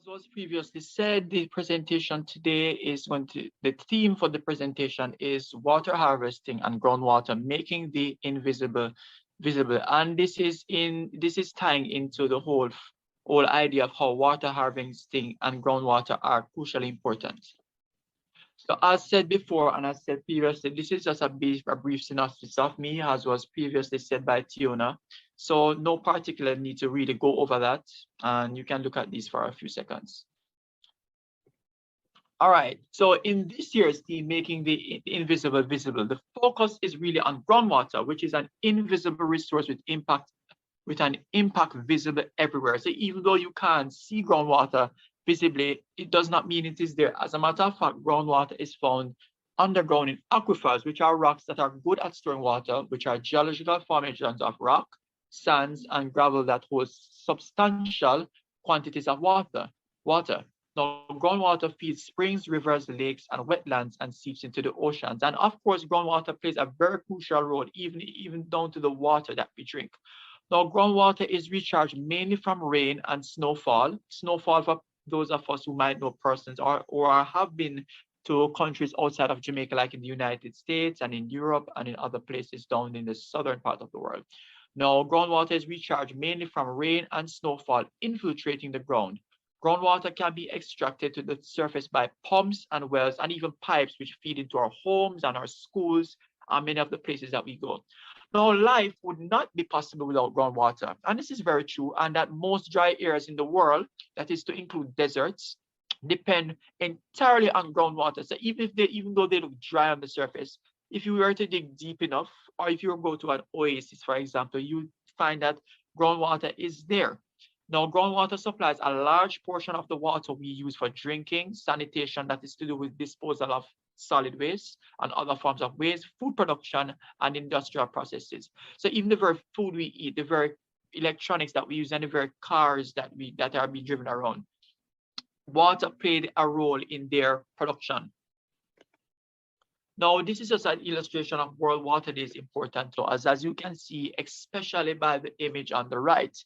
As was previously said, the presentation today is the theme for the presentation is water harvesting and groundwater, making the invisible visible. And this is tying into the whole idea of how water harvesting and groundwater are crucially important. So as said before, and as said previously, this is just a brief synopsis of me, as was previously said by Tiona. So no particular need to really go over that, and you can look at these for a few seconds. All right, so in this year's theme, making the invisible visible, the focus is really on groundwater, which is an invisible resource with an impact visible everywhere. So even though you can't see groundwater visibly, it does not mean it is there. As a matter of fact, groundwater is found underground in aquifers, which are rocks that are good at storing water, which are geological formations of rock, sands, and gravel that hold substantial quantities of water. Now, groundwater feeds springs, rivers, lakes, and wetlands and seeps into the oceans. And of course, groundwater plays a very crucial role, even down to the water that we drink. Now, groundwater is recharged mainly from rain and snowfall. Snowfall, for those of us who might know persons or have been to countries outside of Jamaica, like in the United States and in Europe and in other places down in the southern part of the world. Now, groundwater is recharged mainly from rain and snowfall infiltrating the ground. Groundwater can be extracted to the surface by pumps and wells and even pipes which feed into our homes and our schools and many of the places that we go. Now, life would not be possible without groundwater. And this is very true. And that most dry areas in the world, that is to include deserts, depend entirely on groundwater. So even though they look dry on the surface, if you were to dig deep enough, or if you were to go to an oasis, for example, you find that groundwater is there. Now, groundwater supplies a large portion of the water we use for drinking, sanitation, that is to do with disposal of solid waste and other forms of waste, food production, and industrial processes. So even the very food we eat, the very electronics that we use, and the very cars that are being driven around, water played a role in their production. Now, this is just an illustration of World Water Day is important to us, as you can see, especially by the image on the right,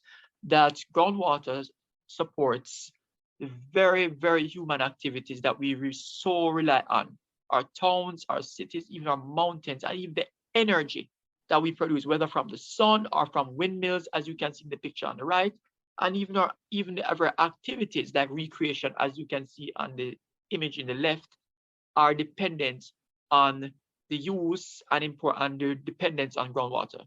that groundwater supports the very, very human activities that we so rely on. Our towns, our cities, even our mountains, and even the energy that we produce, whether from the sun or from windmills, as you can see in the picture on the right, and even the other activities like recreation, as you can see on the image in the left, are dependent on the use and the dependence on groundwater.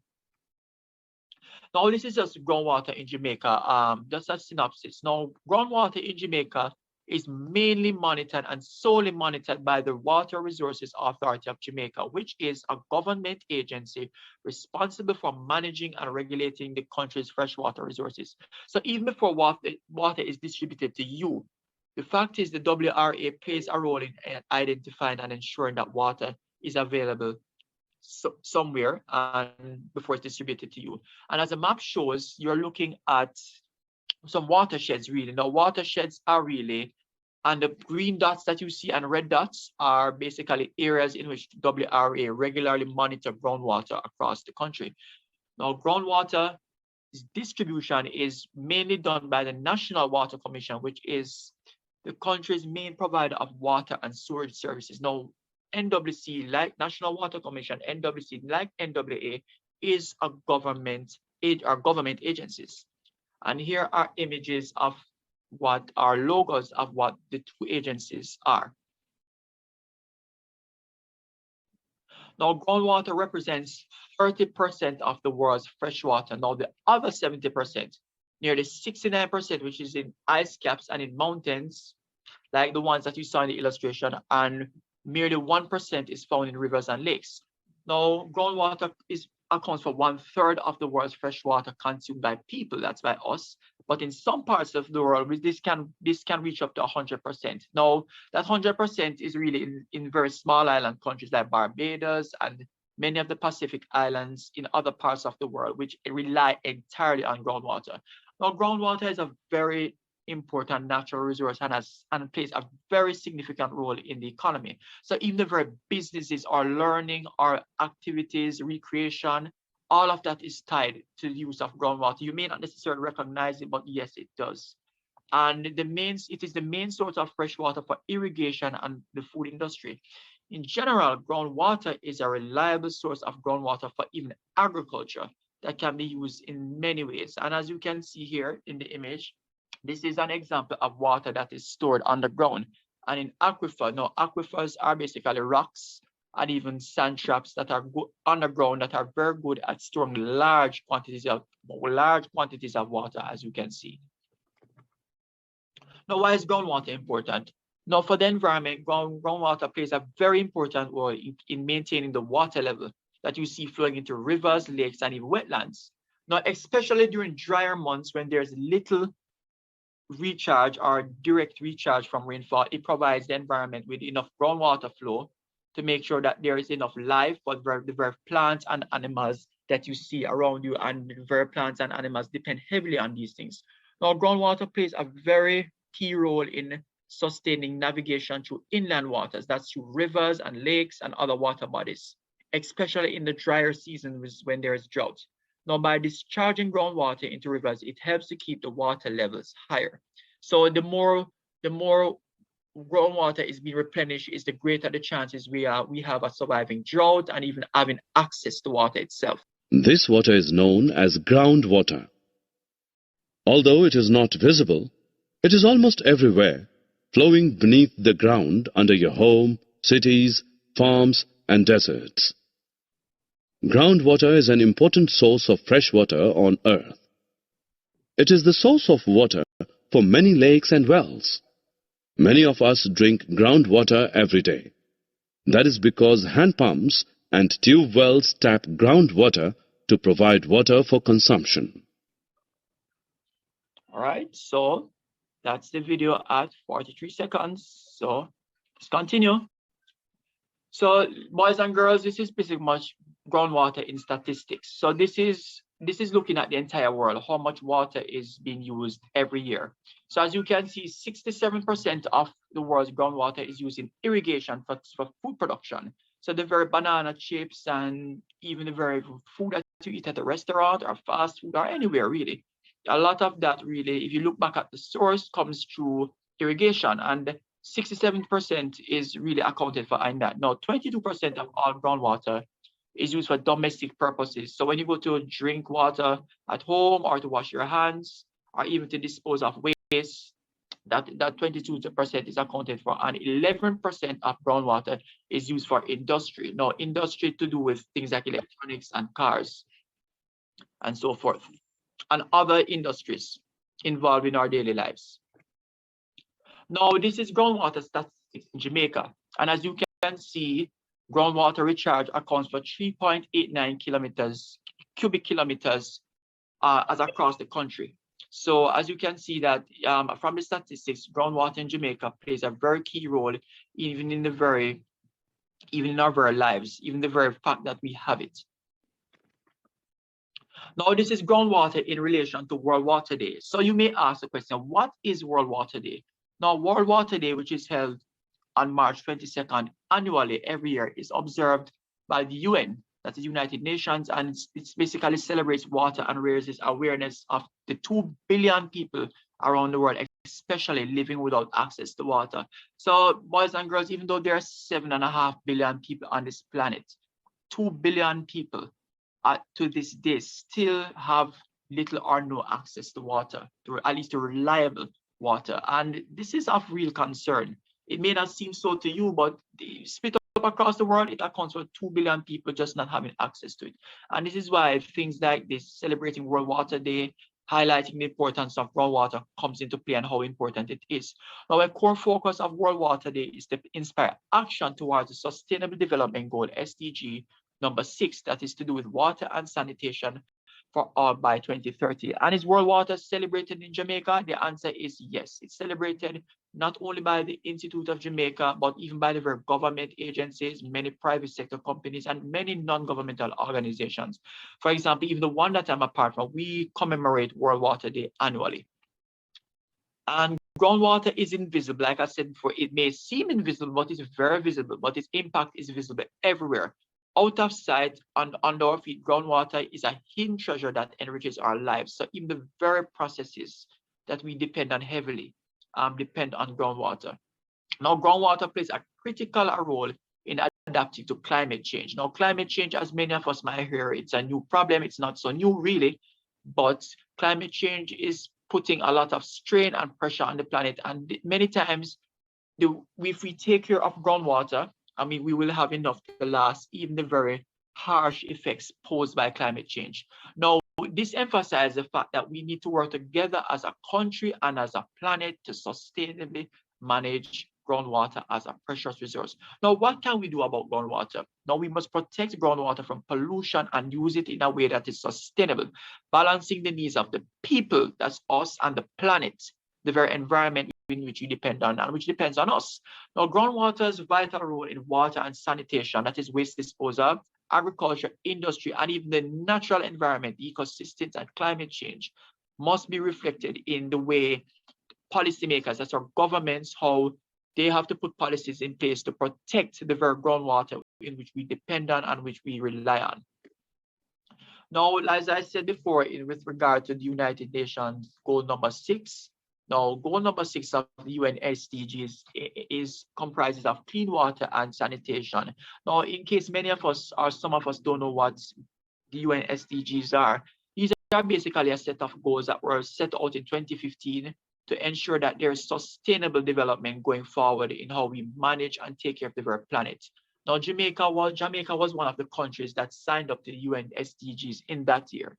Now, this is just groundwater in Jamaica, just a synopsis. Now, groundwater in Jamaica is mainly monitored and solely monitored by the Water Resources Authority of Jamaica, which is a government agency responsible for managing and regulating the country's freshwater resources. So even before water is distributed to you, the fact is the WRA plays a role in identifying and ensuring that water is available somewhere and before it's distributed to you. And as the map shows, you're looking at some watersheds really. Now, watersheds are really, and the green dots that you see and red dots are basically areas in which WRA regularly monitor groundwater across the country. Now, groundwater distribution is mainly done by the National Water Commission, which is the country's main provider of water and sewerage services. Now, NWC, like National Water Commission, NWC, like NWA, is a government agencies. And here are images of what are logos of what the two agencies are. Now, groundwater represents 30% of the world's fresh water. Now, the other 70%, nearly 69%, which is in ice caps and in mountains, like the ones that you saw in the illustration, and merely 1% is found in rivers and lakes. Now, groundwater accounts for 1/3 of the world's fresh water consumed by people, that's by us. But in some parts of the world, this can reach up to 100%. Now, that 100% is really in very small island countries like Barbados and many of the Pacific islands in other parts of the world, which rely entirely on groundwater. Now, groundwater is a very important natural resource and plays a very significant role in the economy. So even the very businesses, our learning, our activities, recreation, all of that is tied to the use of groundwater. You may not necessarily recognize it, but yes, it does. And it is the main source of fresh water for irrigation and the food industry. In general, groundwater is a reliable source of groundwater for even agriculture that can be used in many ways. And as you can see here in the image, this is an example of water that is stored underground. And in aquifer, now aquifers are basically rocks and even sand traps that are underground that are very good at storing large quantities of water, as you can see. Now, why is groundwater important? Now, for the environment, groundwater plays a very important role in maintaining the water level that you see flowing into rivers, lakes, and even wetlands. Now, especially during drier months when there's little recharge or direct recharge from rainfall, it provides the environment with enough groundwater flow to make sure that there is enough life for the very plants and animals that you see around you, and the very plants and animals depend heavily on these things. Now, groundwater plays a very key role in sustaining navigation through inland waters, that's through rivers and lakes and other water bodies, especially in the drier seasons when there is drought. Now, by discharging groundwater into rivers, it helps to keep the water levels higher. So the more groundwater is being replenished, is the greater the chances we have of surviving drought and even having access to water itself. This water is known as groundwater. Although it is not visible, it is almost everywhere, flowing beneath the ground under your home, cities, farms, and deserts. Groundwater is an important source of fresh water on Earth. It is the source of water for many lakes and wells. Many of us drink groundwater every day. That is because hand pumps and tube wells tap groundwater to provide water for consumption. All right, so that's the video at 43 seconds. So let's continue. So boys and girls, this is pretty much groundwater in statistics. So this is looking at the entire world, how much water is being used every year. So as you can see, 67% of the world's groundwater is used in irrigation for food production. So the very banana chips and even the very food that you eat at a restaurant or fast food or anywhere really. A lot of that really, if you look back at the source, comes through irrigation, and 67% is really accounted for in that. Now, 22% of all groundwater is used for domestic purposes. So when you go to drink water at home or to wash your hands or even to dispose of waste, that 22% is accounted for, and 11% of groundwater is used for industry. Now, industry to do with things like electronics and cars and so forth, and other industries involved in our daily lives. Now, this is groundwater statistics in Jamaica. And as you can see, groundwater recharge accounts for 3.89 cubic kilometers as across the country. So as you can see that from the statistics, groundwater in Jamaica plays a very key role even in our very lives, even the very fact that we have it. Now, this is groundwater in relation to World Water Day. So you may ask the question, what is World Water Day? Now, World Water Day, which is held on March 22nd annually every year, is observed by the UN, that is United Nations, and it basically celebrates water and raises awareness of the 2 billion people around the world, especially living without access to water. So boys and girls, even though there are 7.5 billion people on this planet, 2 billion people to this day still have little or no access to water, at least to reliable water. And this is of real concern. It may not seem so to you, but split up across the world, it accounts for 2 billion people just not having access to it. And this is why things like this, celebrating World Water Day, highlighting the importance of groundwater, comes into play and how important it is. Now, a core focus of World Water Day is to inspire action towards the Sustainable Development Goal, SDG number 6, that is to do with water and sanitation for all by 2030. And is World Water celebrated in Jamaica? The answer is yes. It's celebrated not only by the Institute of Jamaica, but even by the very government agencies, many private sector companies, and many non-governmental organizations. For example, even the one that I'm a part of, we commemorate World Water Day annually. And groundwater is invisible. Like I said before, it may seem invisible, but it's very visible, but its impact is visible everywhere. Out of sight and under our feet, groundwater is a hidden treasure that enriches our lives. So even the very processes that we depend on heavily, depend on groundwater. Now, groundwater plays a critical role in adapting to climate change. Now, climate change, as many of us might hear, it's a new problem. It's not so new, really, but climate change is putting a lot of strain and pressure on the planet. And many times, if we take care of groundwater, I mean, we will have enough to last even the very harsh effects posed by climate change. Now, this emphasizes the fact that we need to work together as a country and as a planet to sustainably manage groundwater as a precious resource. Now, what can we do about groundwater? Now, we must protect groundwater from pollution and use it in a way that is sustainable, balancing the needs of the people, that's us, and the planet, the very environment in which we depend on and which depends on us. Now, groundwater's vital role in water and sanitation, that is waste disposal, agriculture, industry, and even the natural environment, ecosystems, and climate change must be reflected in the way policymakers, that's our governments, how they have to put policies in place to protect the very groundwater in which we depend on and which we rely on. Now, as I said before, with regard to the United Nations goal number 6, now goal number 6 of the UN SDGs comprises of clean water and sanitation. Now, in case many of us or some of us don't know what the UN SDGs are, these are basically a set of goals that were set out in 2015 to ensure that there is sustainable development going forward in how we manage and take care of the very planet. Now, Jamaica was one of the countries that signed up to the UN SDGs in that year.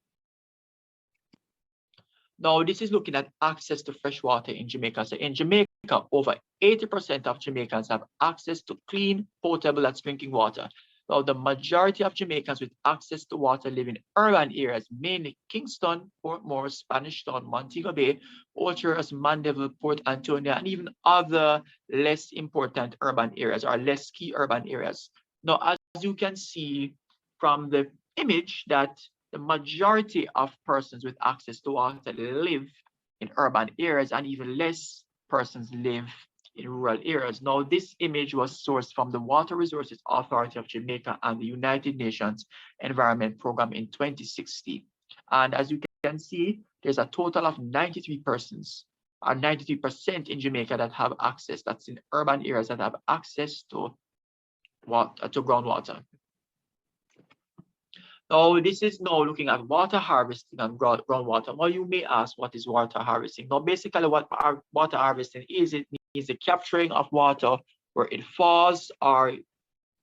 Now, this is looking at access to fresh water in Jamaica. So in Jamaica, over 80% of Jamaicans have access to clean, potable, that's drinking water. Now, the majority of Jamaicans with access to water live in urban areas, mainly Kingston, Portmore, Spanish Town, Montego Bay, Old Cheras, Mandeville, Port Antonio, and even other less important urban areas or less key urban areas. Now, as you can see from the image, that the majority of persons with access to water live in urban areas, and even less persons live in rural areas. Now, this image was sourced from the Water Resources Authority of Jamaica and the United Nations Environment Program in 2016. And as you can see, there's a total of 93 persons, or 93% in Jamaica that have access, that's in urban areas that have access to groundwater. Now, this is now looking at water harvesting and groundwater. Now, you may ask, what is water harvesting? Now, basically, what water harvesting is, it means the capturing of water where it falls or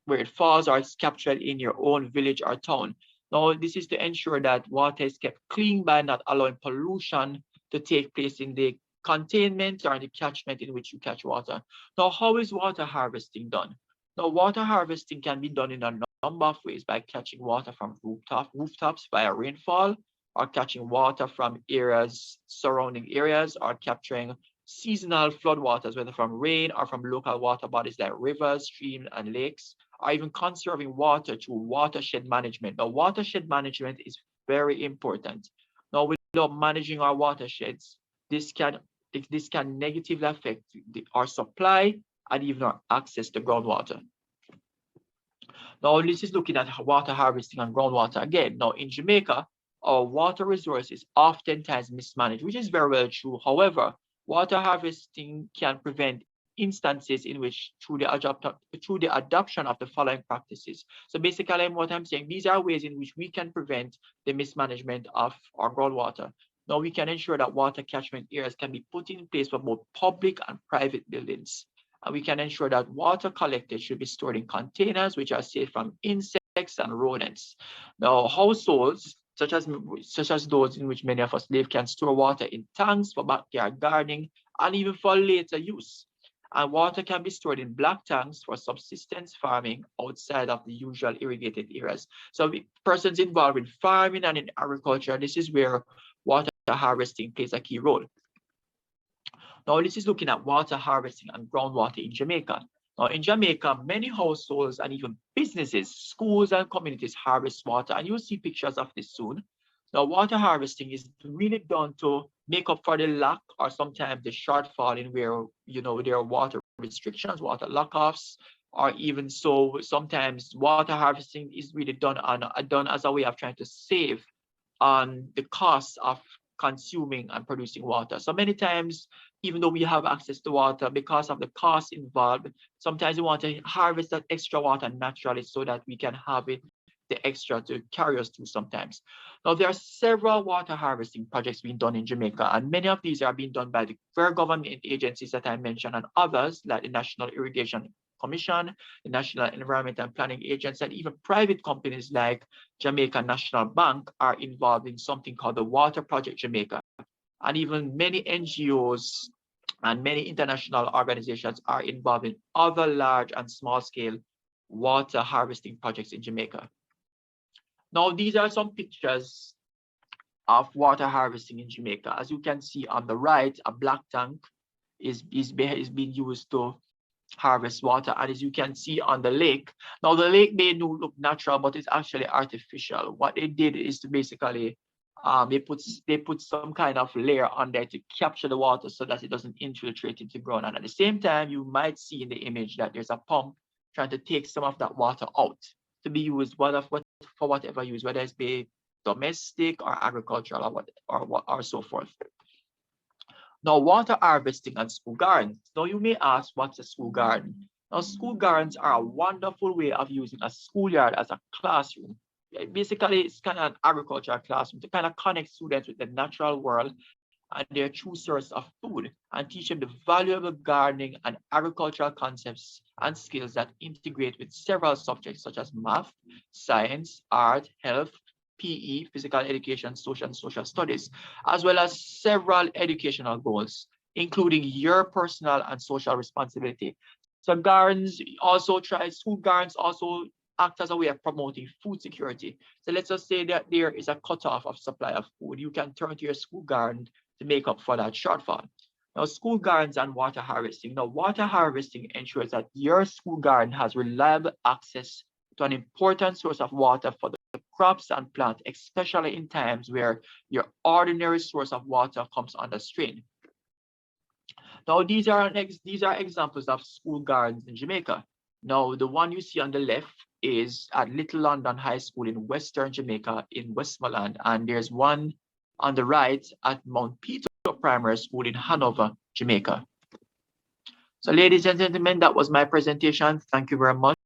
it's captured in your own village or town. Now, this is to ensure that water is kept clean by not allowing pollution to take place in the containment or the catchment in which you catch water. Now, how is water harvesting done? Now, water harvesting can be done in a number of ways, by catching water from rooftops via rainfall, or catching water from surrounding areas, or capturing seasonal floodwaters, whether from rain or from local water bodies like rivers, streams, and lakes, or even conserving water through watershed management. Now, watershed management is very important. Now, without managing our watersheds, this can negatively affect our supply and even our access to groundwater. Now, this is looking at water harvesting and groundwater again. Now, in Jamaica, our water resource is oftentimes mismanaged, which is very well true. However, water harvesting can prevent instances in which through the adoption of the following practices. So basically, what I'm saying, these are ways in which we can prevent the mismanagement of our groundwater. Now, we can ensure that water catchment areas can be put in place for both public and private buildings. And we can ensure that water collected should be stored in containers which are safe from insects and rodents. Now, households, such as those in which many of us live, can store water in tanks for backyard gardening and even for later use. And water can be stored in black tanks for subsistence farming outside of the usual irrigated areas. So persons involved in farming and in agriculture, this is where water harvesting plays a key role. Now, this is looking at water harvesting and groundwater in Jamaica. Now, in Jamaica, many households and even businesses, schools, and communities harvest water, and you'll see pictures of this soon. Now, water harvesting is really done to make up for the lack or sometimes the shortfall in where, there are water restrictions, water lockoffs, or even so, sometimes water harvesting is really done as a way of trying to save on the cost of consuming and producing water. So many times, even though we have access to water, because of the cost involved, sometimes we want to harvest that extra water naturally so that we can have it, the extra to carry us through sometimes. Now, there are several water harvesting projects being done in Jamaica, and many of these are being done by the very government agencies that I mentioned and others like the National Irrigation Commission, the National Environment and Planning Agency, and even private companies like Jamaica National Bank are involved in something called the Water Project Jamaica. And even many NGOs and many international organizations are involved in other large and small scale water harvesting projects in Jamaica. Now, these are some pictures of water harvesting in Jamaica. As you can see on the right, a black tank is being used to harvest water. And as you can see on the lake, now the lake may look natural, but it's actually artificial. What they did is to basically, they put some kind of layer on there to capture the water so that it doesn't infiltrate into the ground. And at the same time, you might see in the image that there's a pump trying to take some of that water out to be used for whatever use, whether it's be domestic or agricultural or so forth. Now, water harvesting and school gardens. Now, you may ask, what's a school garden? Now, school gardens are a wonderful way of using a schoolyard as a classroom. Basically, it's kind of an agricultural classroom to kind of connect students with the natural world and their true source of food, and teach them the valuable gardening and agricultural concepts and skills that integrate with several subjects such as math, science, art, health, PE, physical education, social and social studies, as well as several educational goals, including your personal and social responsibility. So school gardens also act as a way of promoting food security. So let's just say that there is a cutoff of supply of food. You can turn to your school garden to make up for that shortfall. Now, school gardens and water harvesting. Now, water harvesting ensures that your school garden has reliable access to an important source of water for the crops and plants, especially in times where your ordinary source of water comes under strain. Now, these are examples of school gardens in Jamaica. Now, the one you see on the left is at Little London High School in Western Jamaica in Westmoreland, and there's one on the right at Mount Peter Primary School in Hanover, Jamaica. So ladies and gentlemen, that was my presentation. Thank you very much.